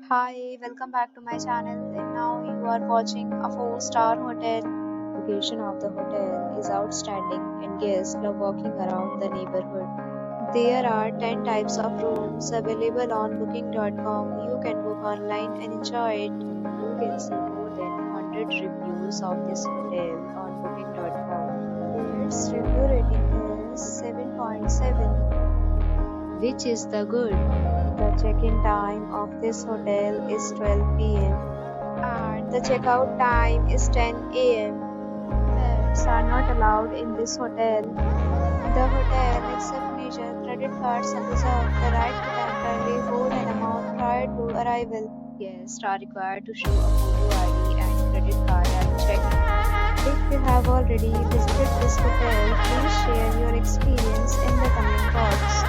Hi, welcome back to my channel. And now you are watching a 4-star hotel. Location of the hotel is outstanding and guests love walking around the neighborhood. There are 10 types of rooms available on booking.com. You can book online and enjoy it. You can see more than 100 reviews of this hotel on booking.com. Its review rating is 7.7, which is the good. The check-in time of this hotel is 12 p.m. and the checkout time is 10 a.m. Pets are not allowed in this hotel. The hotel accepts major credit cards and reserves the right to temporarily hold an amount prior to arrival. Guests are required to show a photo ID and credit card at check-in. If you have already visited this hotel, please share your experience in the comment box.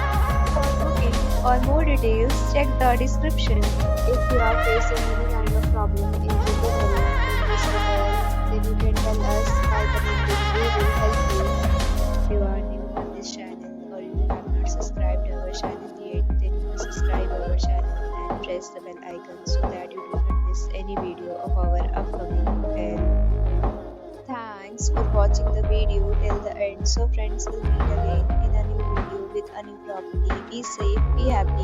For booking or more details, check the description. If you are facing any kind of problem in booking a room in this hotel, then you can tell us by commenting. We will help you. If you are new on this channel or you have not subscribed our channel yet, then you must subscribe our channel and press the bell icon so that you do not miss any video of our upcoming hotel. Thanks for watching the video till the end. So friends, will meet again in a new video with a new property. Be safe, be happy.